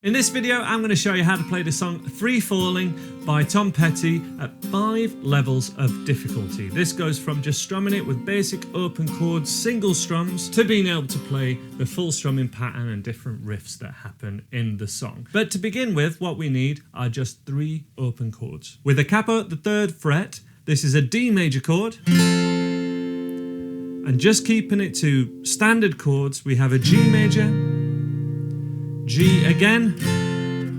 In this video, I'm going to show you how to play the song Free Falling by Tom Petty at 5 levels of difficulty. This goes from just strumming it with basic open chords, single strums, to being able to play the full strumming pattern and different riffs that happen in the song. But to begin with, what we need are just 3 open chords. With a capo at the 3rd fret, this is a D major chord. And just keeping it to standard chords, we have a G major, G again,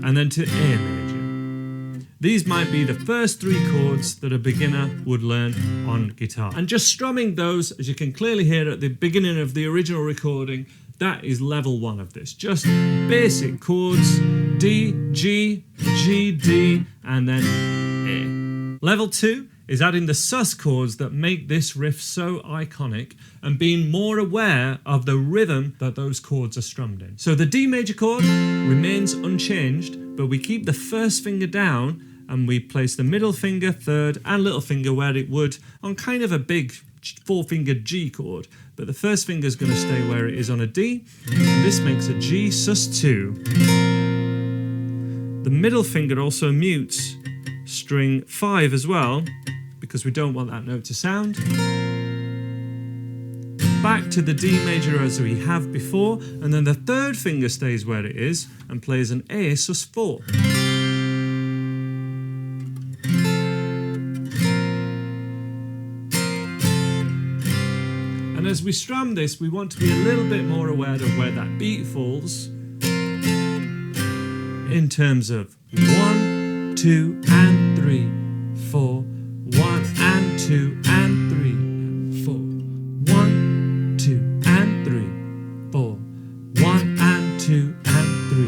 and then to A major. These might be the first 3 chords that a beginner would learn on guitar. And just strumming those, as you can clearly hear at the beginning of the original recording, that is level 1 of this. Just basic chords, D, G, G, D, and then A. Level 2 is adding the sus chords that make this riff so iconic and being more aware of the rhythm that those chords are strummed in. So the D major chord remains unchanged, but we keep the first finger down and we place the middle finger, 3rd, and little finger where it would on kind of a big 4-fingered G chord. But the first finger is going to stay where it is on a D, and this makes a G sus2. The middle finger also mutes string 5 as well, because we don't want that note to sound. Back to the D major as we have before, and then the 3rd finger stays where it is and plays an A sus4. And as we strum this, we want to be a little bit more aware of where that beat falls in terms of 1, 2, and 3, 4, 1 and 2 and 3 and 4, 1, 2 and 3, 4, 1 and 2 and 3,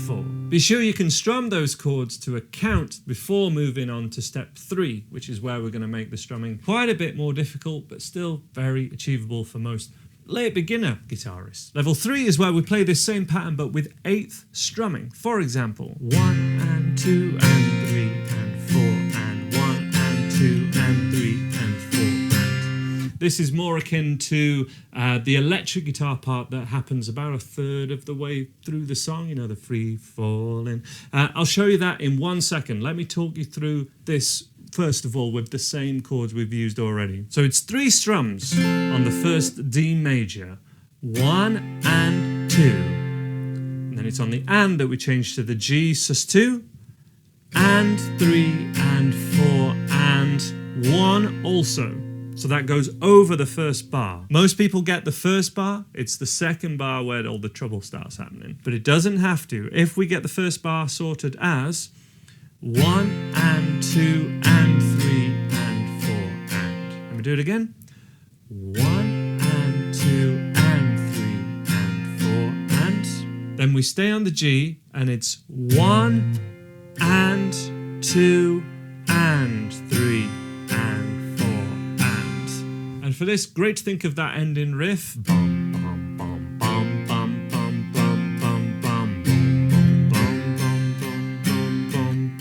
4. Be sure you can strum those chords to a count before moving on to step 3, which is where we're going to make the strumming quite a bit more difficult, but still very achievable for most late beginner guitarists. Level 3 is where we play this same pattern but with 8th strumming. For example, 1 and 2 and 3 and 4 and 1 and 2 and 3 and 4 and. This is more akin to the electric guitar part that happens about a 1/3 of the way through the song, you know, the free falling. I'll show you that in 1 second. Let me talk you through this first of all with the same chords we've used already. So it's 3 strums on the first D major, 1 and 2. And then it's on the and that we change to the G sus2, and 3 and 4 and 1 also. So that goes over the first bar. Most people get the first bar. It's the second bar where all the trouble starts happening. But it doesn't have to. If we get the first bar sorted as 1 and 2 and 3 and 4 and. Let me do it again. 1 and 2 and 3 and 4 and. Then we stay on the G and it's 1 and 2 and 3 and 4 and. And for this, great to think of that ending riff. Bum, bum, bum, bum, bum, bum, bum, bum, bum, bum, bum, bum, bum, bum.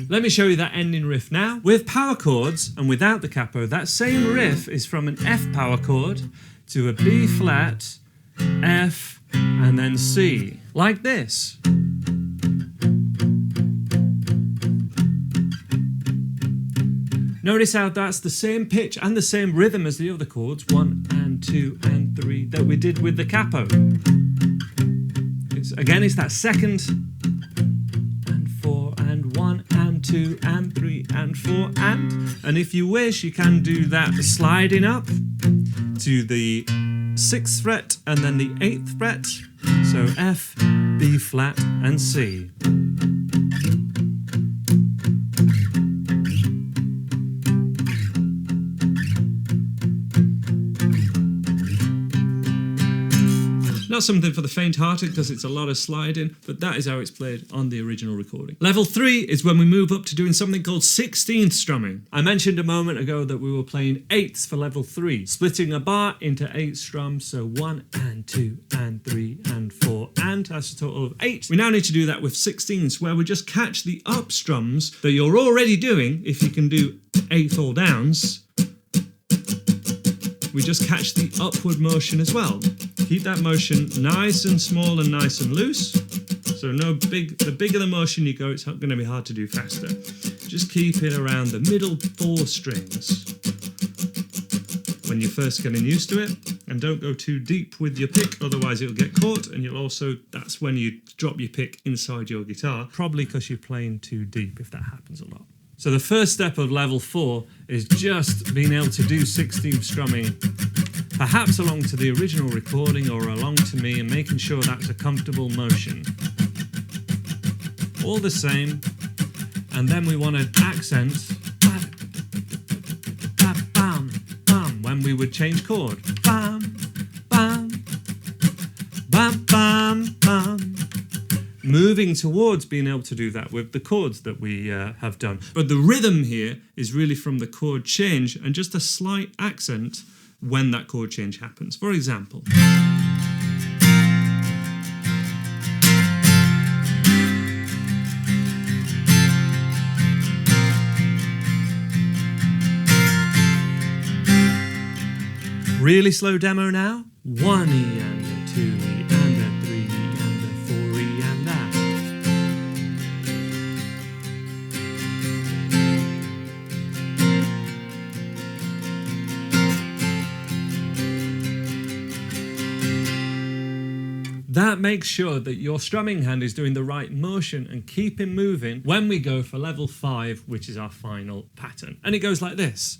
Let me show you that ending riff now. With power chords and without the capo, that same riff is from an F power chord to a B flat, F, and then C, like this. Notice how that's the same pitch and the same rhythm as the other chords, 1 and 2 and 3, that we did with the capo. Again, it's that second and 4 and 1 and 2 and 3 and 4 and if you wish, you can do that sliding up to the 6th fret and then the 8th fret. So F, B flat and C. Not not something for the faint-hearted because it's a lot of sliding, but that is how it's played on the original recording. Level 3 is when we move up to doing something called 16th strumming. I mentioned a moment ago that we were playing eighths for level 3, splitting a bar into 8 strums, so 1 and 2 and 3 and 4, and that's a total of 8. We now need to do that with 16ths, where we just catch the up strums that you're already doing. If you can do eighth all downs, we just catch the upward motion as well. Keep that motion nice and small and nice and loose. So the bigger the motion you go, it's going to be hard to do faster. Just keep it around the middle 4 strings when you're first getting used to it, and don't go too deep with your pick, otherwise it'll get caught, and that's when you drop your pick inside your guitar, probably because you're playing too deep, if that happens a lot. So the first step of level 4 is just being able to do 16th strumming, perhaps along to the original recording or along to me, and making sure that's a comfortable motion. All the same, and then we want to accent bam, bam, when we would change chord. Bam, bam, bam, bam, bam. Moving towards being able to do that with the chords that we have done. But the rhythm here is really from the chord change and just a slight accent when that chord change happens. For example, really slow demo now. 1 E and a 2 E and a 3 E and a 4 E and that. That makes sure that your strumming hand is doing the right motion and keeping moving when we go for level 5, which is our final pattern. And it goes like this.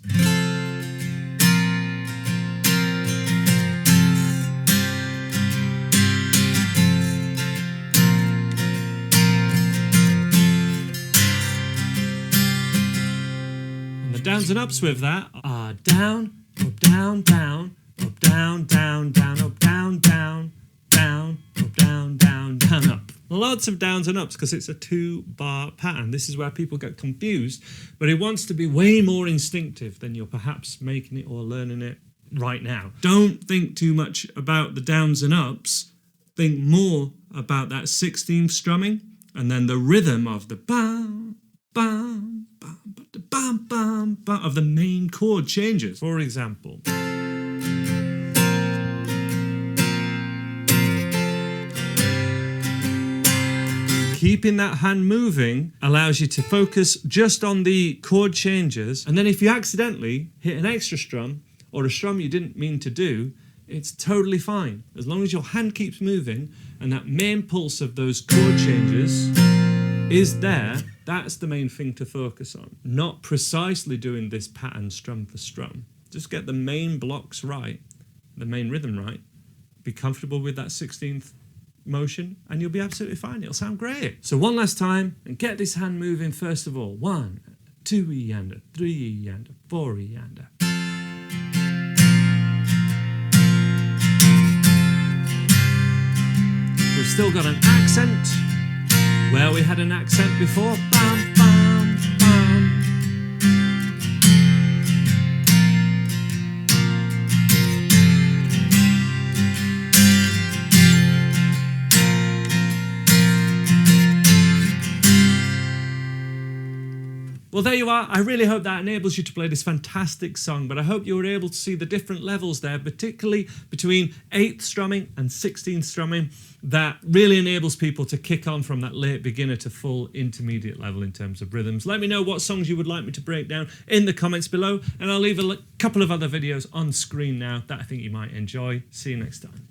Downs and ups with that are down, up, down, down, up, down, down, down, up, down, down, down, up, down, down, down, up. Lots of downs and ups because it's a 2-bar pattern. This is where people get confused, but it wants to be way more instinctive than you're perhaps making it or learning it right now. Don't think too much about the downs and ups. Think more about that 16th strumming and then the rhythm of the bam, bam, bam, bam, bam, bam of the main chord changes. For example, keeping that hand moving allows you to focus just on the chord changes, and then if you accidentally hit an extra strum or a strum you didn't mean to do, it's totally fine. As long as your hand keeps moving and that main pulse of those chord changes is there, that's the main thing to focus on. Not precisely doing this pattern strum for strum. Just get the main blocks right, the main rhythm right. Be comfortable with that 16th motion and you'll be absolutely fine. It'll sound great. So one last time, and get this hand moving first of all. 1, 2 E and a 3 E and a 4 E and a. We've still got an accent where we had an accent before. Bam, bam, bam. Well, there you are. I really hope that enables you to play this fantastic song, but I hope you were able to see the different levels there, particularly between 8th strumming and 16th strumming. That really enables people to kick on from that late beginner to full intermediate level in terms of rhythms. Let me know what songs you would like me to break down in the comments below, and I'll leave a couple of other videos on screen now that I think you might enjoy. See you next time.